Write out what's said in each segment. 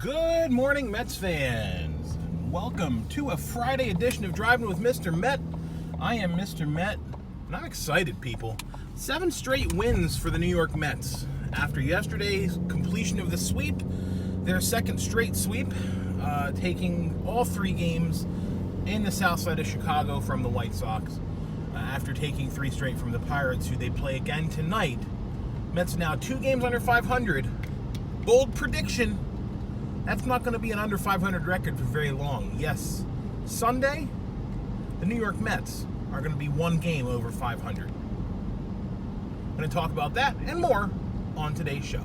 Good morning, Mets fans. Welcome to a Friday edition of Driving with Mr. Met. I am Mr. Met, and I'm excited, people. 7 straight wins for the New York Mets. After yesterday's completion of the sweep, their second straight sweep, taking all 3 games in the south side of Chicago from the White Sox. After taking 3 straight from the Pirates, who they play again tonight. Mets now 2 games under 500. Bold prediction. That's not going to be an under 500 record for very long. Yes, Sunday, the New York Mets are going to be 1 game over 500. I'm going to talk about that and more on today's show.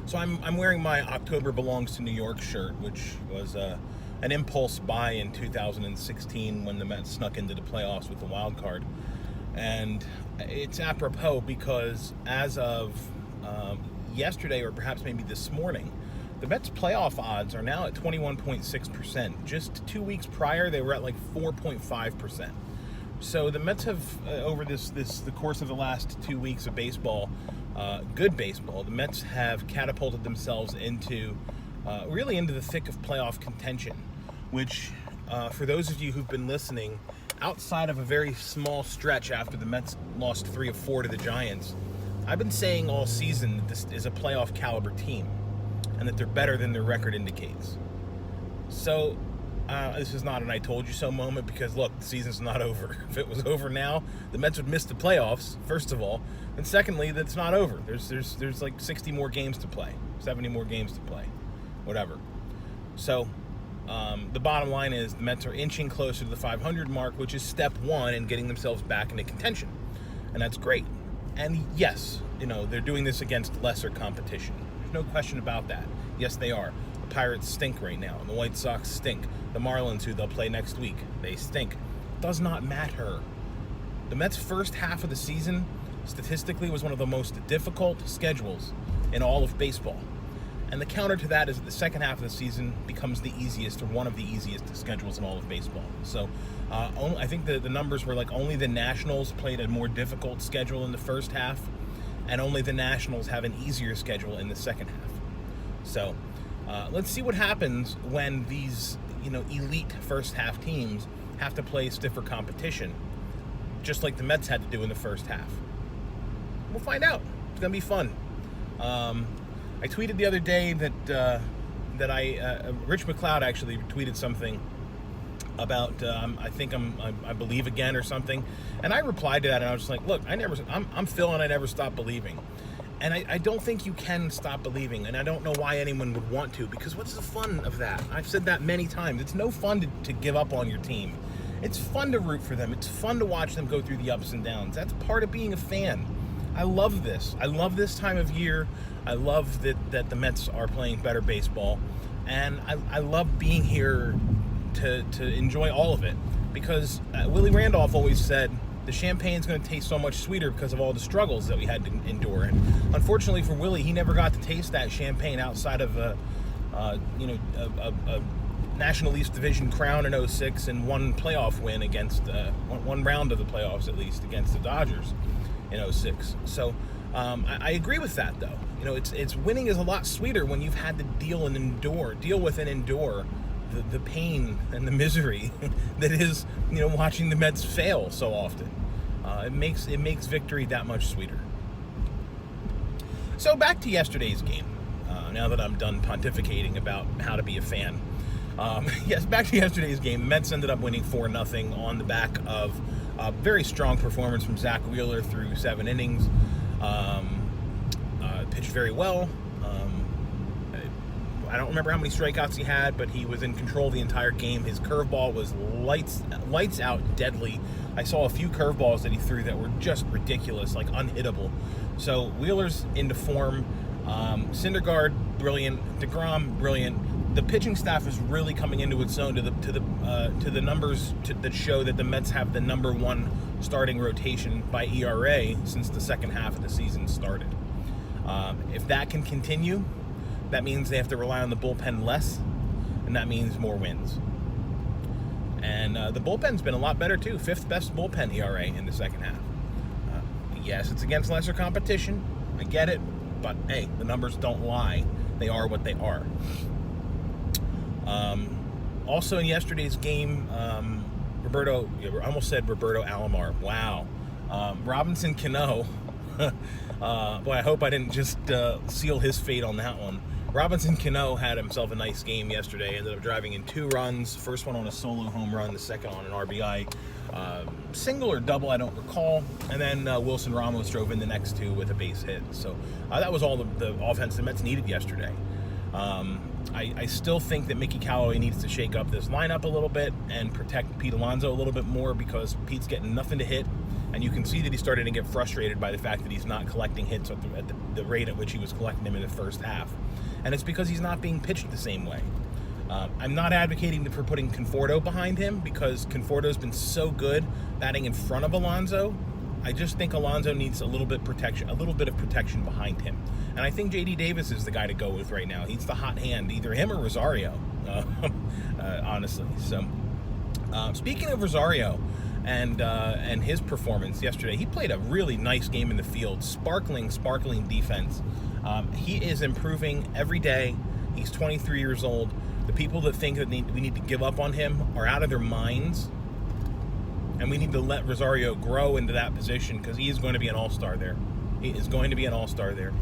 So I'm wearing my October Belongs to New York shirt, which was an impulse buy in 2016 when the Mets snuck into the playoffs with the wild card. And it's apropos because as of yesterday, or perhaps maybe this morning, the Mets playoff odds are now at 21.6%. Just 2 weeks prior, they were at like 4.5%. So the Mets have, over the course of the last 2 weeks of baseball, good baseball, the Mets have catapulted themselves into really into the thick of playoff contention, which for those of you who've been listening, outside of a very small stretch after the Mets lost 3 of 4 to the Giants, I've been saying all season that this is a playoff caliber team and that they're better than their record indicates. So this is not an I told you so moment, because look, the season's not over. If it was over now, the Mets would miss the playoffs, first of all, and secondly, that's not over. There's like 60 more games to play, 70 more games to play, whatever. So the bottom line is the Mets are inching closer to the 500 mark, which is step 1 in getting themselves back into contention. And that's great. And yes, they're doing this against lesser competition. There's no question about that. Yes, they are. The Pirates stink right now. The White Sox stink. The Marlins, who they'll play next week, they stink. Does not matter. The Mets' first half of the season, statistically, was one of the most difficult schedules in all of baseball. And the counter to that is that the second half of the season becomes the easiest, or one of the easiest schedules in all of baseball. So I think the numbers were like only the Nationals played a more difficult schedule in the first half, and only the Nationals have an easier schedule in the second half. So let's see what happens when these elite first half teams have to play stiffer competition, just like the Mets had to do in the first half. We'll find out. It's going to be fun. I tweeted the other day that Rich McLeod actually tweeted something about I believe again or something, and I replied to that, and I was just like, look, I'm Phil, and I never stop believing, and I don't think you can stop believing, and I don't know why anyone would want to, because what's the fun of that? I've said that many times. It's no fun to give up on your team. It's fun to root for them. It's fun to watch them go through the ups and downs. That's part of being a fan. I love this. I love this time of year. I love that the Mets are playing better baseball, and I love being here to enjoy all of it, because Willie Randolph always said the champagne's going to taste so much sweeter because of all the struggles that we had to endure. And unfortunately for Willie, he never got to taste that champagne outside of a National East Division crown in 2006 and 1 playoff win against one round of the playoffs at least against the Dodgers in 2006. So I agree with that, though. It's winning is a lot sweeter when you've had to deal with and endure the pain and the misery that is watching the Mets fail so often. It makes victory that much sweeter. So back to yesterday's game. Now that I'm done pontificating about how to be a fan. Yes, back to yesterday's game. The Mets ended up winning 4-0 on the back of a very strong performance from Zach Wheeler through 7 innings. Pitched very well. I don't remember how many strikeouts he had, but he was in control the entire game. His curveball was lights out deadly. I saw a few curveballs that he threw that were just ridiculous, like unhittable. So Wheeler's into form. Syndergaard, brilliant. DeGrom, brilliant. The pitching staff is really coming into its own to the numbers that show that the Mets have the number 1 starting rotation by ERA since the second half of the season started. If that can continue, that means they have to rely on the bullpen less, and that means more wins. And the bullpen's been a lot better too. 5th best bullpen ERA in the second half. Yes, it's against lesser competition. I get it. But, hey, the numbers don't lie. They are what they are. Also in yesterday's game, I almost said Roberto Alomar. Wow. Robinson Cano. Boy, I hope I didn't just seal his fate on that one. Robinson Cano had himself a nice game yesterday. Ended up driving in 2 runs. First one on a solo home run, the second on an RBI. Single or double, I don't recall. And then Wilson Ramos drove in the next 2 with a base hit. So that was all the offense the Mets needed yesterday. I still think that Mickey Callaway needs to shake up this lineup a little bit and protect Pete Alonso a little bit more, because Pete's getting nothing to hit. And you can see that he's starting to get frustrated by the fact that he's not collecting hits at the rate at which he was collecting them in the first half. And it's because he's not being pitched the same way. I'm not advocating for putting Conforto behind him, because Conforto's been so good batting in front of Alonso. I just think Alonso needs a little bit of protection behind him. And I think J.D. Davis is the guy to go with right now. He's the hot hand, either him or Rosario, honestly. So, speaking of Rosario and his performance yesterday, he played a really nice game in the field. Sparkling defense. He is improving every day. He's 23 years old. The people that think that we need to give up on him are out of their minds. And we need to let Rosario grow into that position, because he is going to be an all-star there. He is going to be an all-star there.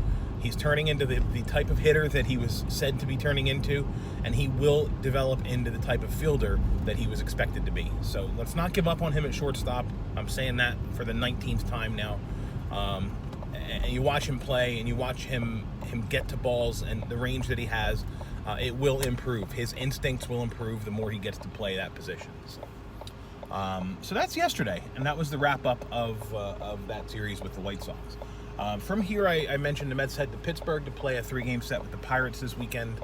He's turning into the type of hitter that he was said to be turning into, and he will develop into the type of fielder that he was expected to be. So let's not give up on him at shortstop. I'm saying that for the 19th time now. And you watch him play, and you watch him get to balls and the range that he has, it will improve. His instincts will improve the more he gets to play that position. So that's yesterday, and that was the wrap-up of that series with the White Sox. From here, I mentioned the Mets head to Pittsburgh to play a 3-game set with the Pirates this weekend.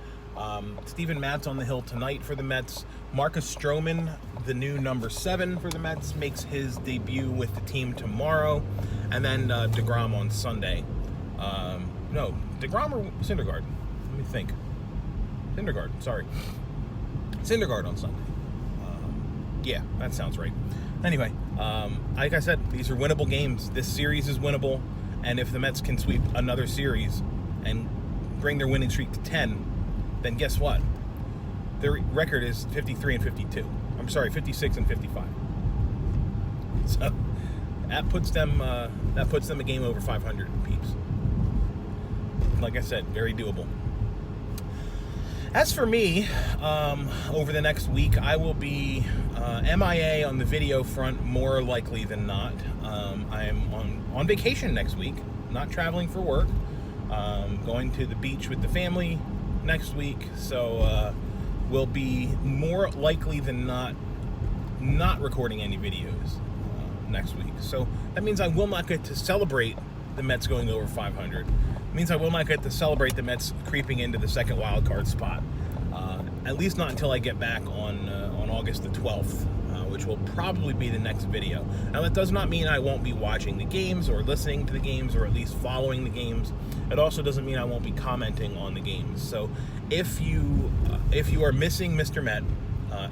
Steven Matt's on the hill tonight for the Mets. Marcus Stroman, the new number 7 for the Mets, makes his debut with the team tomorrow. And then DeGrom on Sunday. No, DeGrom or Syndergaard? Let me think. Syndergaard, sorry. Syndergaard on Sunday. Yeah, that sounds right. Anyway, like I said, these are winnable games. This series is winnable, and if the Mets can sweep another series and bring their winning streak to 10, then guess what? Their record is 53 and 52. I'm sorry, 56 and 55. So that puts them a game over 500, peeps. Like I said, very doable. As for me, over the next week, I will be MIA on the video front more likely than not. I am on vacation next week, not traveling for work. Going to the beach with the family next week, so we'll be more likely than not recording any videos next week. So that means I will not get to celebrate the Mets going over 500. It means I will not get to celebrate the Mets creeping into the second wild card spot. At least not until I get back on August the 12th, which will probably be the next video. Now, that does not mean I won't be watching the games or listening to the games or at least following the games. It also doesn't mean I won't be commenting on the games. So if you are missing Mr. Met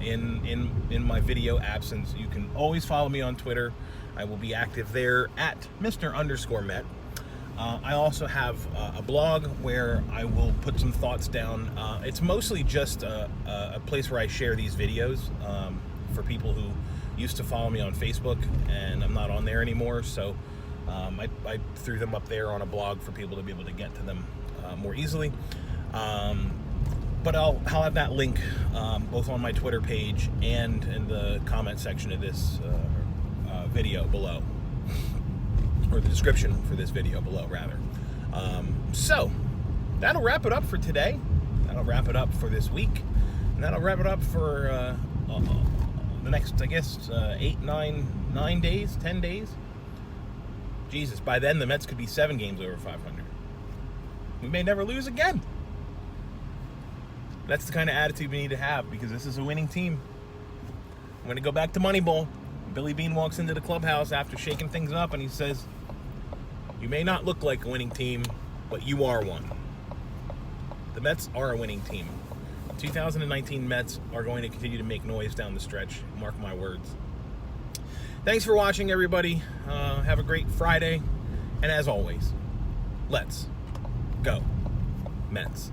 in my video absence, you can always follow me on Twitter. I will be active there at Mr._Met. I also have a blog where I will put some thoughts down. It's mostly just a place where I share these videos for people who used to follow me on Facebook, and I'm not on there anymore, so I threw them up there on a blog for people to be able to get to them more easily. But I'll have that link both on my Twitter page and in the comment section of this video below. Or the description for this video below, rather. So, that'll wrap it up for today. That'll wrap it up for this week. And that'll wrap it up for the next, I guess, 9 days, 10 days. Jesus, by then the Mets could be 7 games over 500. We may never lose again. That's the kind of attitude we need to have, because this is a winning team. I'm going to go back to Moneyball. Billy Beane walks into the clubhouse after shaking things up, and he says, "You may not look like a winning team, but you are one." The Mets are a winning team. 2019 Mets are going to continue to make noise down the stretch. Mark my words. Thanks for watching, everybody. Have a great Friday. And as always, let's go Mets.